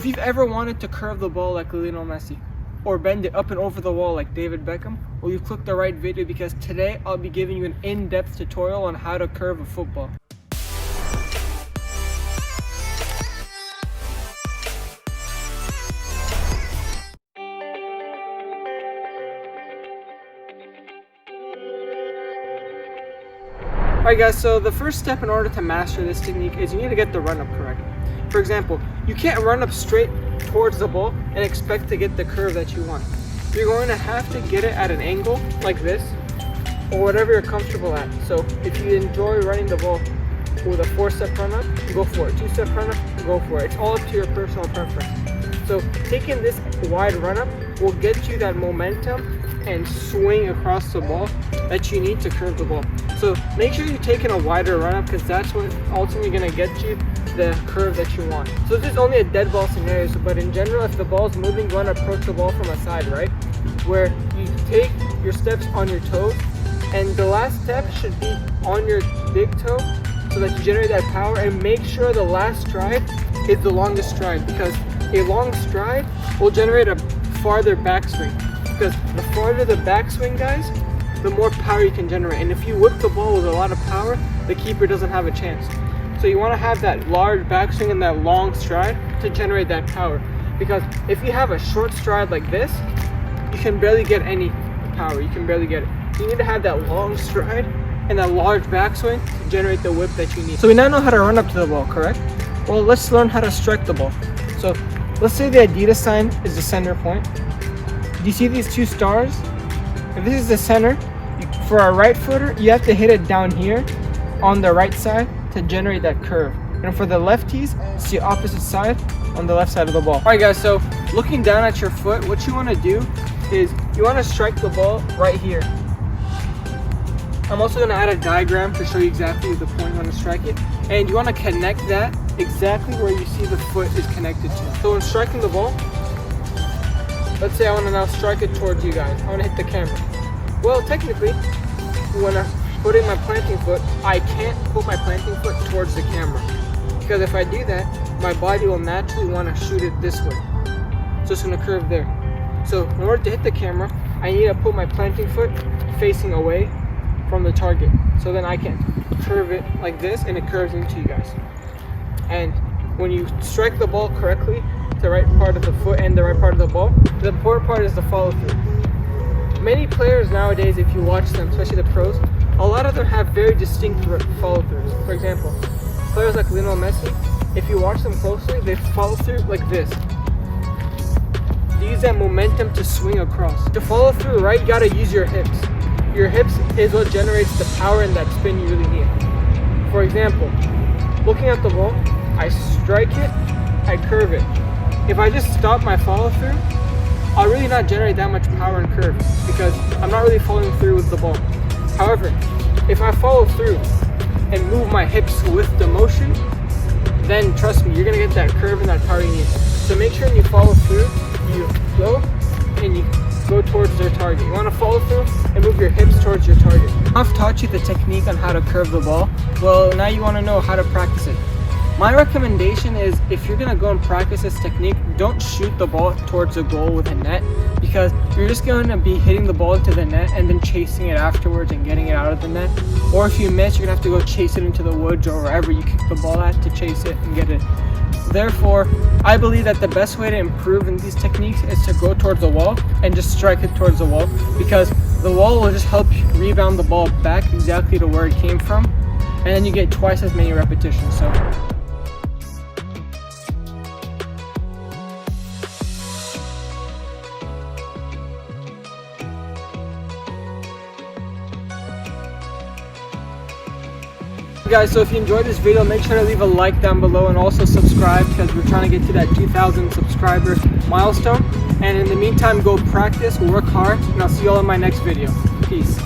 If you've ever wanted to curve the ball like Lionel Messi, or bend it up and over the wall like David Beckham, well, you've clicked the right video, because today I'll be giving you an in-depth tutorial on how to curve a football. Alright guys, so the first step in order to master this technique is you need to get the run-up correct. For example, you can't run up straight towards the ball and expect to get the curve that you want. You're going to have to get it at an angle like this, or whatever you're comfortable at. So if you enjoy running the ball with a 4-step run-up, go for it. 2-step run-up, go for it. It's all up to your personal preference. So taking this wide run-up will get you that momentum and swing across the ball that you need to curve the ball. So make sure you're taking a wider run-up, because that's what ultimately going to get you the curve that you want. So this is only a dead ball scenario, but in general, if the ball's moving, you want to approach the ball from a side, right? Where you take your steps on your toes, and the last step should be on your big toe, so that you generate that power. And make sure the last stride is the longest stride, because a long stride will generate a farther backswing. Because the farther the backswing, guys, the more power you can generate. And if you whip the ball with a lot of power, the keeper doesn't have a chance. So you want to have that large backswing and that long stride to generate that power. Because if you have a short stride like this, you can barely get any power. You can barely get it. You need to have that long stride and that large backswing to generate the whip that you need. So we now know how to run up to the ball, correct? Well, let's learn how to strike the ball. So let's say the Adidas sign is the center point. Do you see these two stars? If this is the center, for a right footer, you have to hit it down here on the right side to generate that curve. And for the lefties, it's the opposite side on the left side of the ball. Alright guys, so looking down at your foot, what you want to do is you want to strike the ball right here. I'm also going to add a diagram to show you exactly the point you want to strike it. And you want to connect that exactly where you see the foot is connected to. So when striking the ball, let's say I want to now strike it towards you guys. I want to hit the camera. Well, technically, when I'm putting my planting foot, I can't put my planting foot towards the camera. Because if I do that, my body will naturally want to shoot it this way. So it's going to curve there. So in order to hit the camera, I need to put my planting foot facing away from the target. So then I can curve it like this, and it curves into you guys. And when you strike the ball correctly, the right part of the foot and the right part of the ball, the important part is the follow through. Many players nowadays, if you watch them, especially the pros, a lot of them have very distinct follow throughs. For example, players like Lionel Messi, if you watch them closely, they follow through like this. They use that momentum to swing across. To follow through, right, you gotta use your hips. Your hips is what generates the power and that spin you really need. For example, looking at the ball, I strike it, I curve it. If I just stop my follow through, I'll really not generate that much power and curve, because I'm not really following through with the ball. However, if I follow through and move my hips with the motion, then trust me, you're going to get that curve and that power you need. So make sure when you follow through, you go and you go towards their target. You want to follow through and move your hips towards your target. I've taught you the technique on how to curve the ball. Well, now you want to know how to practice it. My recommendation is, if you're going to go and practice this technique, don't shoot the ball towards the goal with a net, because you're just going to be hitting the ball into the net and then chasing it afterwards and getting it out of the net. Or if you miss, you're going to have to go chase it into the woods or wherever you kick the ball at to chase it and get it. Therefore, I believe that the best way to improve in these techniques is to go towards the wall and just strike it towards the wall, because the wall will just help you rebound the ball back exactly to where it came from, and then you get twice as many repetitions. So guys, so if you enjoyed this video, make sure to leave a like down below and also subscribe, because we're trying to get to that 2,000 subscriber milestone. And in the meantime, go practice, work hard, and I'll see you all in my next video. Peace.